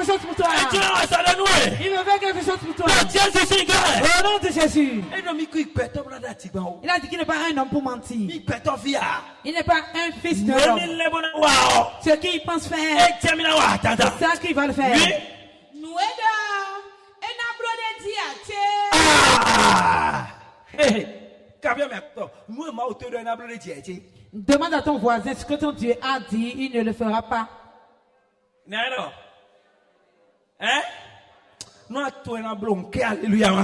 quelque chose pour toi. Il veut faire quelque chose pour toi. Au nom de Jésus. Il a dit qu'il n'est pas un homme pour mentir. Il n'est pas un fils de l'homme. Ce qu'il pense faire, c'est ça qu'il va le faire. Demande à ton voisin ce que ton Dieu a dit, il ne le fera pas.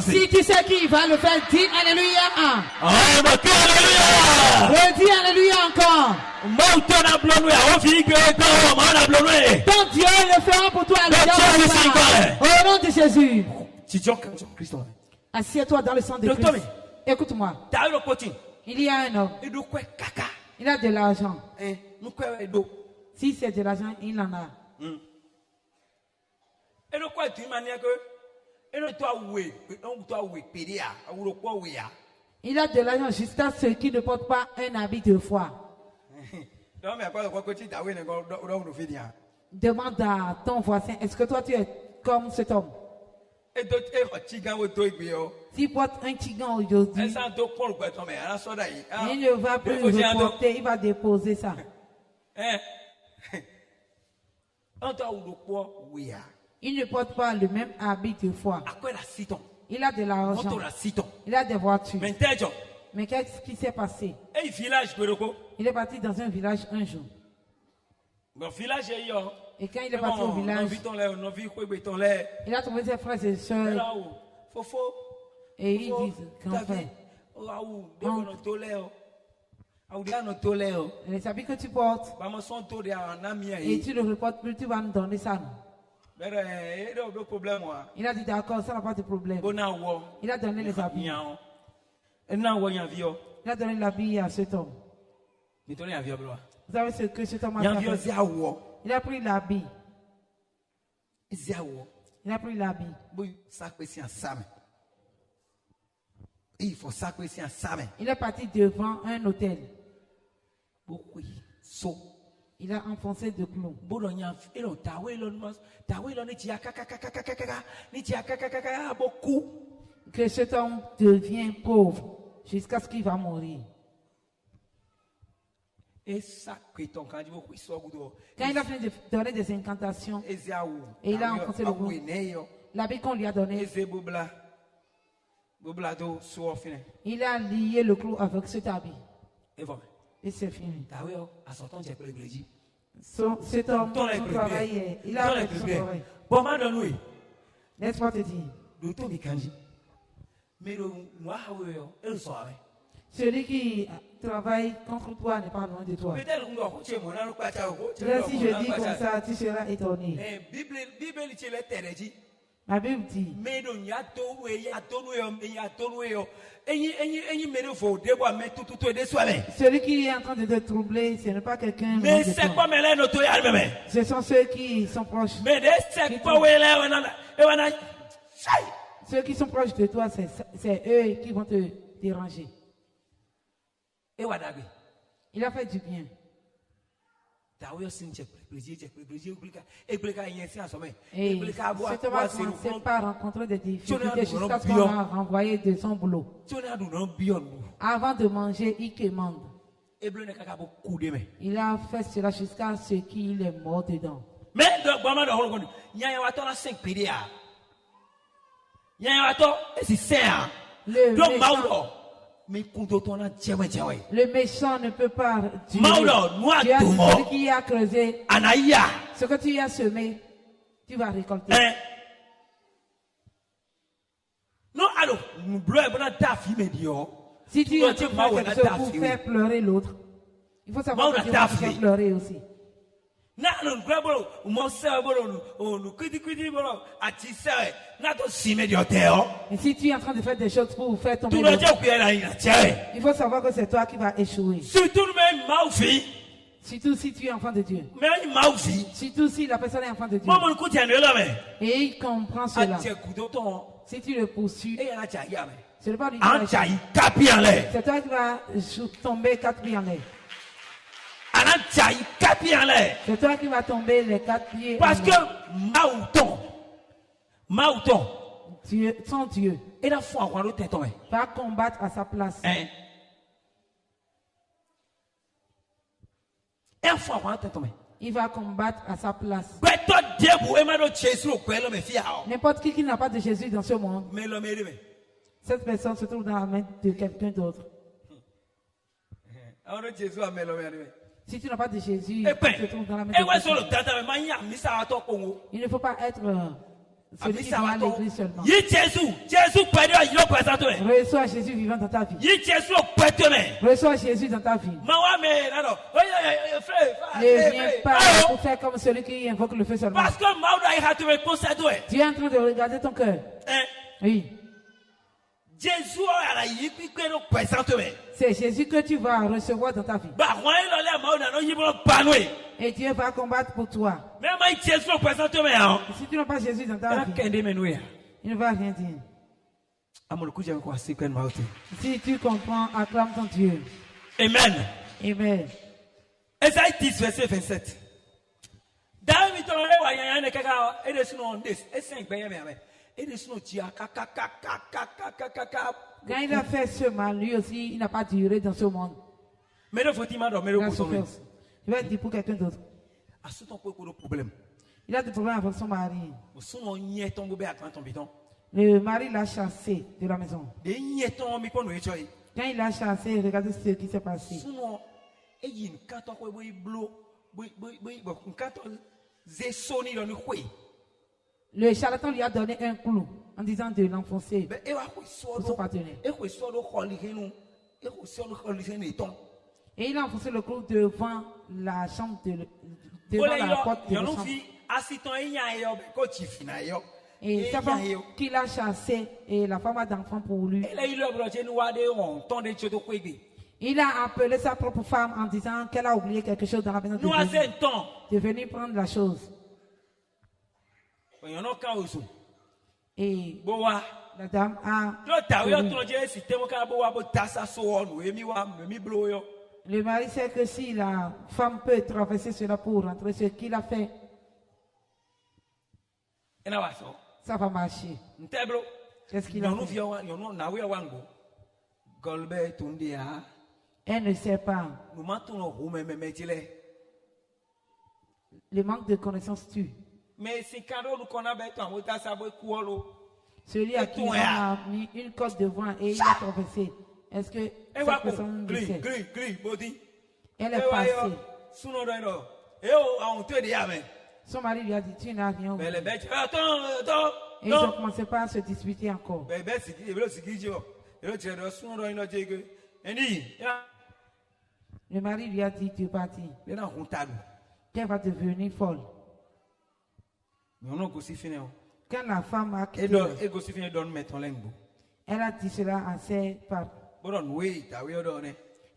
Si tu sais qu'il va le faire, dis Alléluia. Redis Alléluia encore. Ton Dieu le fera pour toi. Au nom de Jésus. Assieds-toi dans le sang de Christ. Écoute-moi. Il y a un homme. Il a de l'argent. Si c'est de l'argent, il en a. Il a de l'argent jusqu'à ceux qui ne portent pas un habit de foi. Demande à ton voisin, est-ce que toi tu es comme cet homme? S'il porte un tigan aujourd'hui, il ne va plus le porter, il va déposer ça. Il ne porte pas le même habit de foi. Il a de l'argent. Il a des voitures. Mais qu'est-ce qui s'est passé? Il est parti dans un village un jour. Et quand il est parti au village, il a trouvé ses frères et sœurs. Et ils disent, grand-père, les habits que tu portes, et tu ne le portes plus, tu vas nous donner ça. Il a dit d'accord, ça n'a pas de problème. Il a donné les habits. Il a donné l'habit à cet homme. Vous savez ce que cet homme a fait? Il a pris l'habit. Il a pris l'habit. Il est parti devant un hôtel. Il a enfoncé de clous. Que cet homme devient pauvre jusqu'à ce qu'il va mourir. Quand il a fini de donner des incantations, et il a enfoncé le clou, l'habit qu'on lui a donné, il a lié le clou avec cet habit. Et c'est fini. Cet homme, son travail, il a fait son travail. Laisse-moi te dire. Celui qui travaille contre toi n'est pas loin de toi. Là, si je dis comme ça, tu seras étonné. La Bible dit, celui qui est en train de te troubler, ce n'est pas quelqu'un loin de toi. Ce sont ceux qui sont proches. Ceux qui sont proches de toi, c'est eux qui vont te déranger. Il a fait du bien. Et cet homme a commencé par rencontrer des difficultés jusqu'à ce qu'on a renvoyé de son boulot. Avant de manger, il commande. Il a fait cela jusqu'à ce qu'il est mort dedans. Le méchant ne peut pas tuer. Tu as celui qui a creusé. Ce que tu as semé, tu vas récolter. Si tu as fait quelque chose pour faire pleurer l'autre, il faut savoir que tu vas faire pleurer aussi. Et si tu es en train de faire des choses pour faire tomber l'autre, il faut savoir que c'est toi qui vas échouer. Surtout si tu es enfant de Dieu. Surtout si la personne est enfant de Dieu. Et il comprend cela. Si tu le poursuis, ce n'est pas lui qui va échouer. C'est toi qui vas tomber 4 pieds en l'air. C'est toi qui vas tomber les 4 pieds. Parce que Maouton, Dieu, sans Dieu, il a foi va combattre à sa place. Il va combattre à sa place. N'importe qui n'a pas de Jésus dans ce monde, cette personne se trouve dans la main de quelqu'un d'autre. Si tu n'as pas de Jésus, tu te trouves dans la main de quelqu'un d'autre. Il ne faut pas être celui qui va à l'église seulement. Reçois Jésus vivant dans ta vie. Reçois Jésus dans ta vie. Ne viens pas pour faire comme celui qui invoque le feu seulement. Tu es en train de regarder ton cœur. Oui. C'est Jésus que tu vas recevoir dans ta vie. Et Dieu va combattre pour toi. Si tu n'as pas Jésus dans ta vie, il ne va rien dire. Si tu comprends, acclame ton Dieu. Amen. Amen. Esaïe 10, verset 27. Quand il a fait ce mal, lui aussi, il n'a pas duré dans ce monde. Il va dire pour quelqu'un d'autre. Il a des problèmes avec son mari. Le mari l'a chassé de la maison. Quand il l'a chassé, regardez ce qui s'est passé. Le charlatan lui a donné un clou en disant de l'enfoncer pour son partenaire. Et il a enfoncé le clou devant la chambre devant la porte de la chambre. Et sa femme qui l'a chassé et la femme a d'enfants pour lui. Il a appelé sa propre femme en disant qu'elle a oublié quelque chose dans la maison de venir prendre la chose. Et la dame a... Le mari sait que si la femme peut traverser cela pour rentrer, ce qu'il a fait, ça va marcher. Qu'est-ce qu'il a fait? Elle ne sait pas. Le manque de connaissance tue. Celui à qui on a mis une corde devant et il a traversé. Est-ce que cette personne le sait? Elle est passée. Son mari lui a dit, tu n'as rien oublié. Et ils ont commencé pas à se disputer encore. Le mari lui a dit, tu es parti. Qu'elle va devenir folle. Quand la femme a quitté, elle a dit cela à ses parents. Elle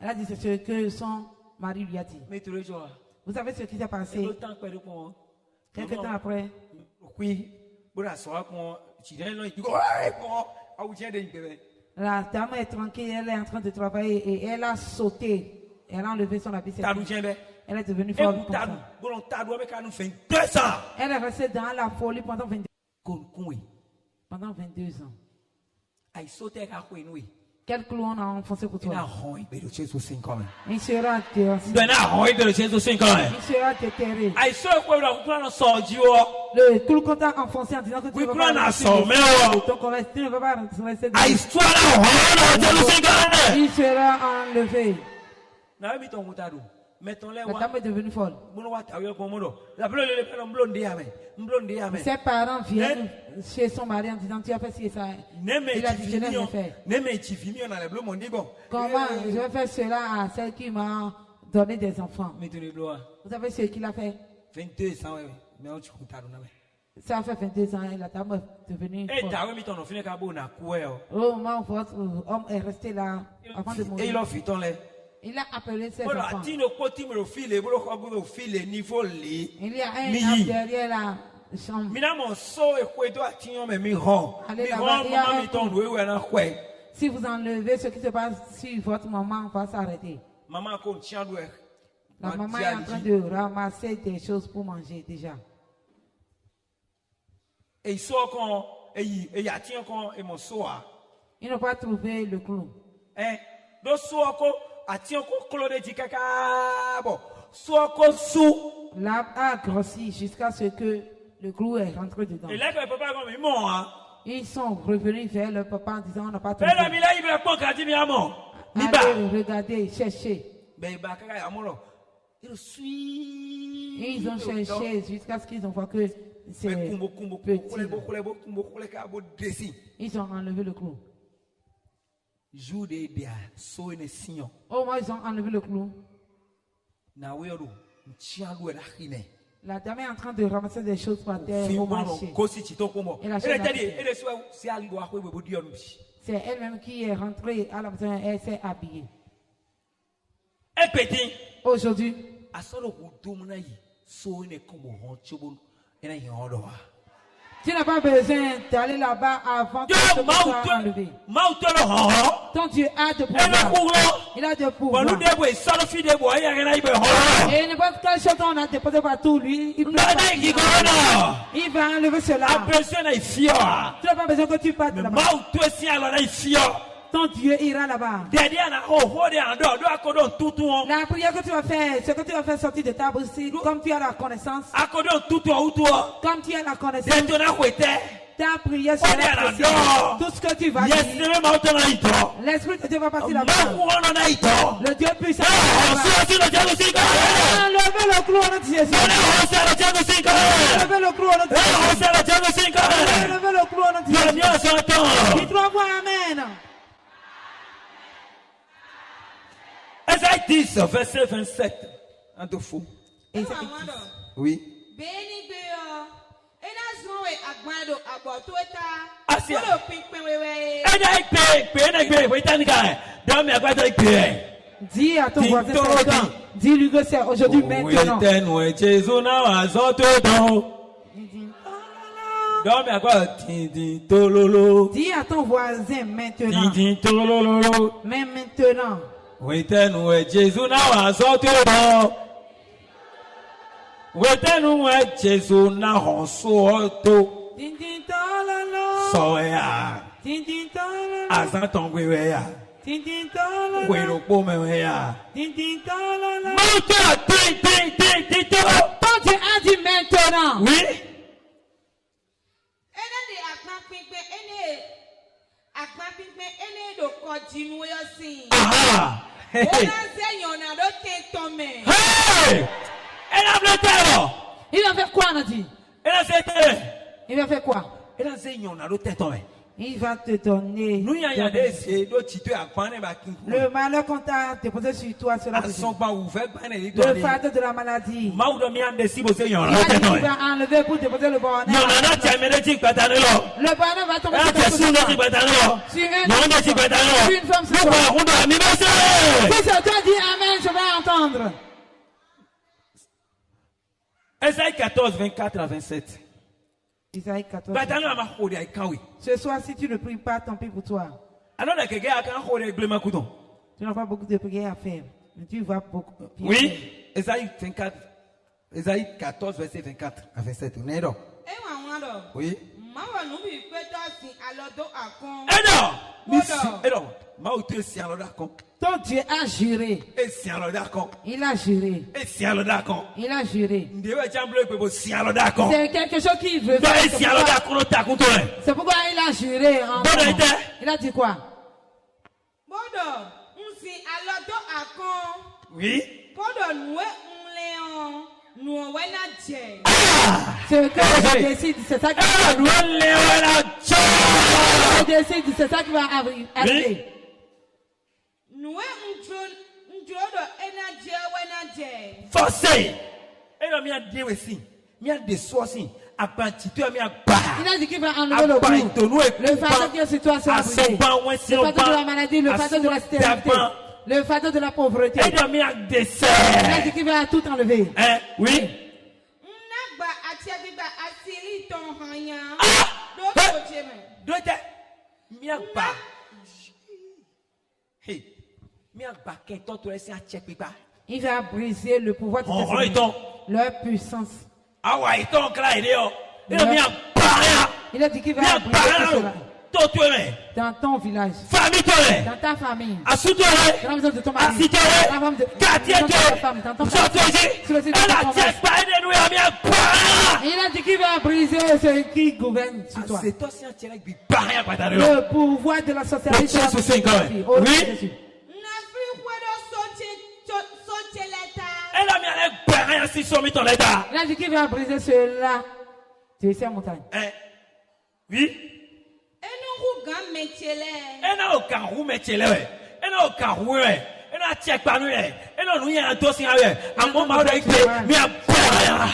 a dit ce que son mari lui a dit. Vous savez ce qui s'est passé? Quelques temps après, la dame est tranquille, elle est en train de travailler et elle a sauté. Elle a enlevé son habit. Elle est devenue folle. Elle est restée dans la folie pendant 22 ans. Quel clou on a enfoncé pour toi? Il sera déterré. Le clou qu'on t'a enfoncé en disant que tu ne vas pas rester ton commerce, tu ne vas pas rester dedans. Il sera enlevé. La dame est devenue folle. Ses parents viennent chez son mari en disant tu as fait ci et ça. Il a dit je n'ai rien fait. Comment je vais faire cela à celle qui m'a donné des enfants? Vous savez ce qu'il a fait? Ça a fait 22 ans et la dame est devenue folle. Au moment où votre homme est resté là avant de mourir, il a appelé ses enfants. Il y a un homme derrière la chambre. Allez là-bas, il y a un homme. Si vous enlevez ce qui se passe sur votre maman, va s'arrêter. La maman est en train de ramasser des choses pour manger déjà. Et ils n'ont pas trouvé le clou. L'arbre a grossi jusqu'à ce que le clou est rentré dedans. Ils sont revenus vers leur papa en disant on n'a pas trouvé. Allez regarder, chercher. Ils ont cherché jusqu'à ce qu'ils ont vu que c'est petit. Ils ont enlevé le clou. Au moins, ils ont enlevé le clou. La dame est en train de ramasser des choses par terre au marché. C'est elle-même qui est rentrée à la maison et elle s'est habillée. Aujourd'hui, tu n'as pas besoin d'aller là-bas avant que ce soit enlevé. Ton Dieu a de pouvoir. Il a de pouvoir. Et n'importe quelle chose qu'on a déposé partout, lui, il va enlever cela. Tu n'as pas besoin que tu partes là-bas. Ton Dieu ira là-bas. La prière que tu vas faire, ce que tu vas faire sortir de ta bouche, comme tu as la connaissance, comme tu as la connaissance, ta prière sera précise. Tout ce que tu vas dire, l'Esprit de Dieu va partir là-bas. Le Dieu puissant. Levez le clou en notre Jésus. Levez le clou en notre Jésus. Levez le clou en notre Jésus. Dis-toi voir Amen. Esaïe 10, verset 27. Un de fou. Oui. Dis à ton voisin, dis-lui que c'est aujourd'hui maintenant. Dis à ton voisin maintenant. Mais maintenant. Oui. Hey! Il va faire quoi, Nadi? Il va faire quoi? Il va te donner le malheur qu'on t'a déposé sur toi, cela le fardeau de la maladie. Il va enlever pour déposer le bonheur. Le bonheur va tomber sur une femme sur toi. Si c'est toi, dis Amen, je vais entendre. Esaïe 14, 24 à 27. Isaïe 14. Ce soir, si tu ne pries pas, tant pis pour toi. Tu n'as pas beaucoup de prières à faire. Mais tu vas beaucoup. Oui, Esaïe 24. Esaïe 14, verset 24 à 27. Oui. Ton Dieu a juré. Il a juré. Il a juré. C'est quelque chose qu'il veut faire. C'est pourquoi il a juré. Il a dit quoi? Oui. Ce que je décide, c'est ça qui va arriver. Forcé. Il a dit qu'il va enlever le clou. Le fardeau qui est sur toi sera brisé. Le fardeau de la maladie, le fardeau de la stérilité, le fardeau de la pauvreté. Il a dit qu'il va tout enlever. Oui. Il va briser le pouvoir de leur puissance. Il a dit qu'il va briser cela. Dans ton village, dans ta famille, dans la maison de ton mari, dans la maison de ta femme, dans ton il a dit qu'il va briser ceux qui gouvernent sur toi. Le pouvoir de la sorcellerie. Oui. Il a dit qu'il va briser cela. Tu es sur la montagne. Oui.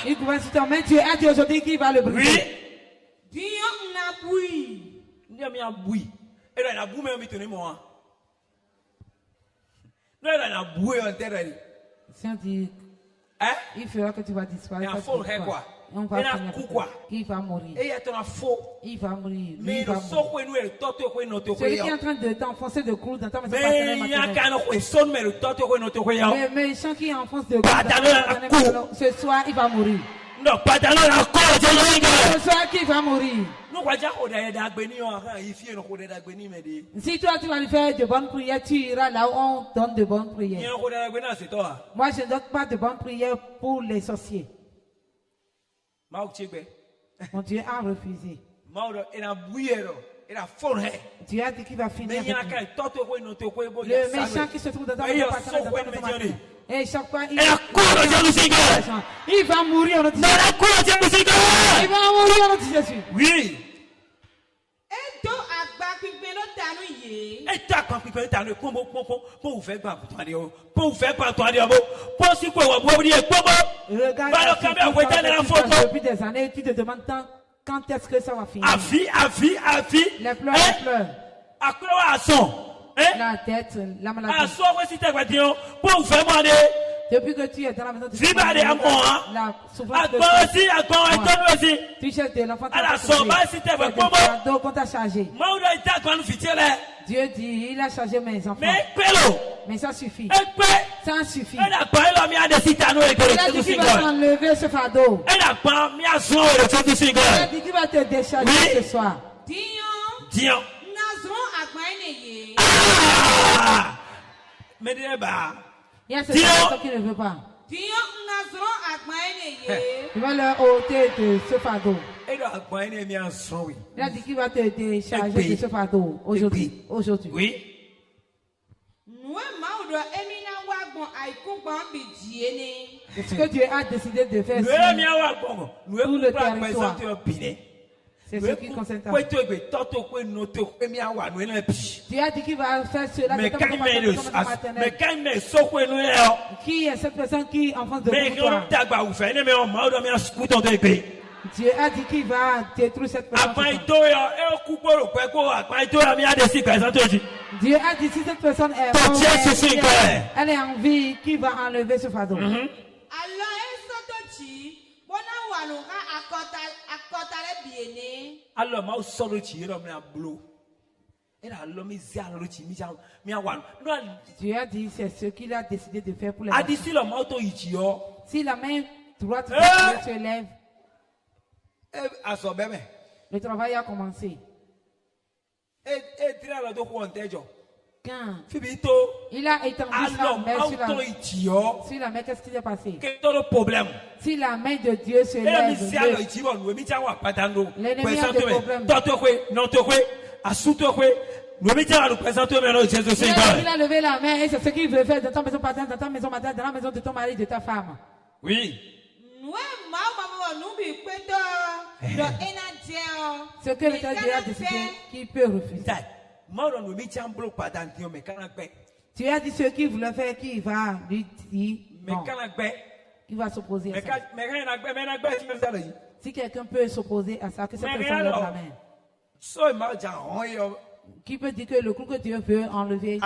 Il gouverne sur toi, mais tu as dit aujourd'hui qu'il va le briser. Si on dit, il fera que tu vas disparaître. On va il va mourir. Il va mourir. Celui qui est en train de t'enfoncer de clous dans ta maison paternelle. Le méchant qui enfonce de clous ce soir, il va mourir. Ce soir, qui va mourir. Si toi, tu vas lui faire de bonnes prières, tu iras là où on donne de bonnes prières. Moi, je ne donne pas de bonnes prières pour les sorciers. Mon Dieu a refusé. Dieu a dit qu'il va finir avec nous. Le méchant qui se trouve dans ta maison paternelle. Et chaque fois, il va mourir en notre Jésus. Il va mourir en notre Jésus. Oui. Depuis des années, tu te demandes quand est-ce que ça va finir. Les pleurs, les pleurs. La tête, la maladie. Depuis que tu es dans la maison de la souffrance de tu cherches de l'enfant qu'on t'a chargé. Dieu dit, il a chargé mes enfants. Mais ça suffit. Ça suffit. Il a dit qu'il va t'enlever ce fardeau. Il a dit qu'il va te décharger ce soir. Dion. Il y a certaines personnes qui ne veulent pas. Il va leur ôter de ce fardeau. Il a dit qu'il va te décharger de ce fardeau aujourd'hui. Oui. Ce que Dieu a décidé de faire sur tout le territoire. C'est ce qui concerne ta vie. Dieu a dit qu'il va faire cela. Qui est cette personne qui enfonce de toi? Dieu a dit qu'il va détruire cette personne. Dieu a dit si cette personne est morte, elle est en vie, qui va enlever ce fardeau. Dieu a dit c'est ce qu'il a décidé de faire pour les enfants. Si la main droite de Dieu se lève, le travail a commencé. Quand il a étendu sa main sur la main, qu'est-ce qui s'est passé? Si la main de Dieu se lève, l'ennemi a des problèmes. Il a levé la main et c'est ce qu'il veut faire dans ta maison paternelle, dans ta maison maternelle, dans la maison de ton mari, de ta femme. Oui. Ce que l'État a décidé, qui peut refuser. Tu as dit ce qu'il voulait faire, qui va lui dire non. Qui va s'opposer à ça. Si quelqu'un peut s'opposer à ça, que cette personne lève la main. Qui peut dire que le coup que Dieu veut enlever, le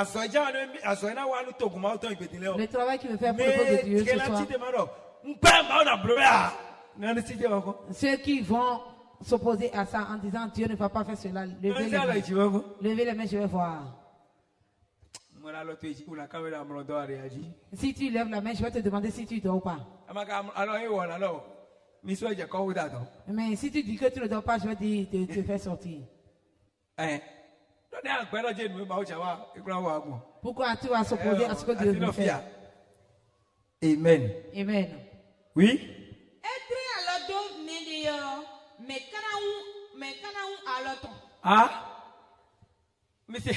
travail qu'il veut faire pour le peuple de Dieu ce soir. Ceux qui vont s'opposer à ça en disant Dieu ne va pas faire cela, levez les mains, je vais voir. Si tu lèves la main, je vais te demander si tu dors ou pas. Mais si tu dis que tu ne dors pas, je vais te faire sortir. Pourquoi tu vas s'opposer à ce que Dieu veut faire? Amen. Amen. Oui. Ah? Mais c'est...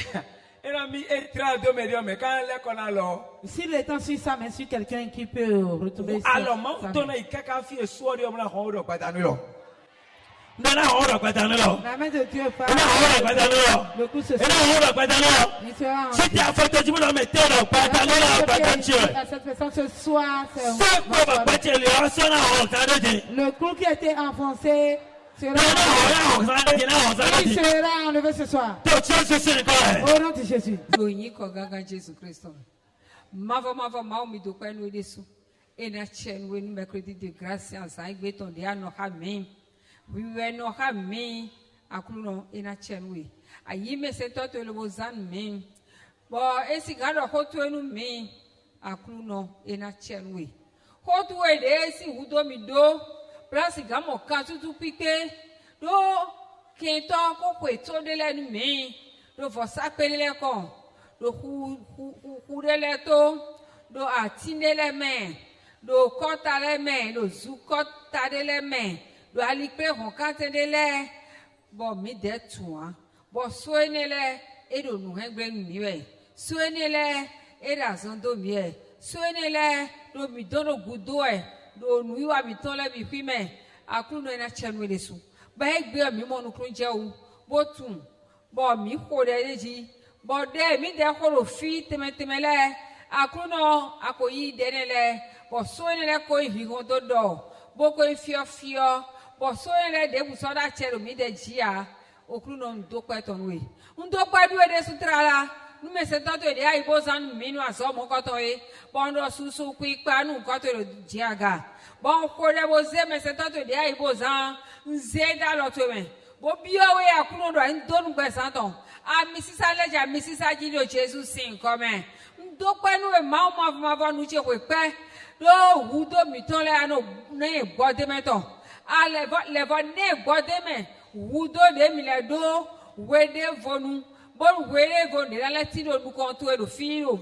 Si le temps suit ça, mais sur quelqu'un qui peut retrouver ça. Alors, la main de Dieu part. Le coup se cette personne ce soir, le clou qui a été enfoncé sera enlevé ce soir. Au nom de Jésus. We no have me, Akuno in a chenwe. A ye may say to Lobozan me, but a cigar hot to me, Akuno in a chenwe. Hot way there, see who do me do, plus a gamo cattle to pique, do can't talk away to the land me, do for sapele do who the leto, do a tinele man, do cotale man, do zucot tadele man. Do alikpe honkate dele bo mi de tuan bo soenele e do nu hengbe miwe soenele e da zondo mie soenele do mi dono gudo e do nu iwa mi ton le mi fime akunu ena chenwe lesu ba egbe mi mo nu krunje o bo tun bo mi ko de deji bo de mi de ko ro fi temetemele akunu akoyi denele bo soenele ko ihihon do do bo ko fio but so they will saw that chair me the Gia, Okruno do quite on way. Undo quite do it sutrala, no me set out the eye was on menu as some mocotoe, Bondo Susu quick panu got to Giaga. Bon, for there was them set out the eye was on Zeda Lotome. Bobby away a Kuno and Don Bessanton. Ah, Mrs. Alleja, Mrs. Agilio Jesus sing, come. Do quite know a mouth of Mavanuche with pay. No, who don't me tell I know name, God the metal. A levo ne godeme wudo de miledo wede vonu bon wede vonu la latido du kon to e fio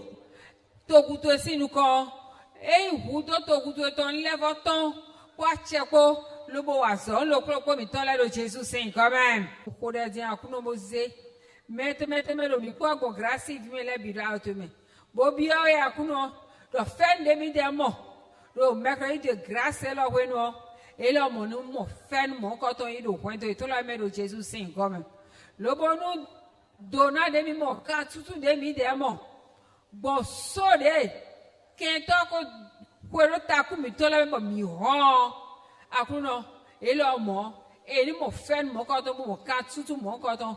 to guto sinu kon e wudo to guto ton levo ton kwa cheko lobo waso lo kropo mi ton la do Jesus sin quand même ko de dia akuno moze mete me lo mi ko go grâce vi me le bira autome bo bia o ya akuno do fende mi de mo do mekre de grâce lo weno. Et là, mon nom, fait mon coton, il doit pointer tout la mère de Jésus, c'est comme le bon nous donna des mimos, car tout des midémons. Bon, so de, qu'un temps que le tacu me tola même miron, à couno, et là, mon, et il m'a fait mon coton, mon car tout mon coton.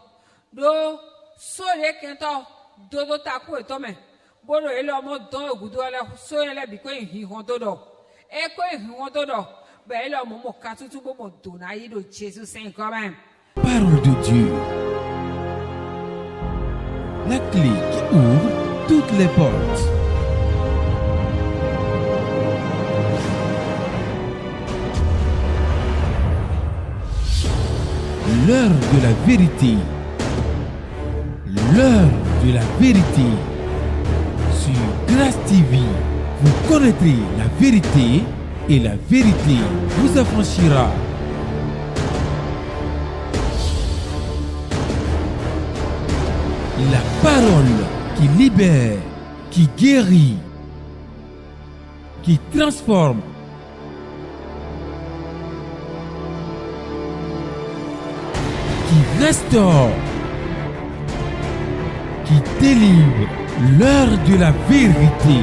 Do, so de, qu'un temps, dodo tacu et tomé. Bon, et là, mon don, au bout de la, so de la bico, il hontodo. Et quoi, il hontodo. Parole de Dieu. La clé qui ouvre toutes les portes. L'heure de la vérité. L'heure de la vérité. Sur Grâce TV, vous connaîtrez la vérité. Et la vérité vous affranchira. La parole qui libère, qui guérit, qui transforme, qui restaure, qui délivre, l'heure de la vérité.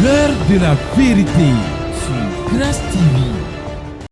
L'heure de la vérité sur Grâce TV.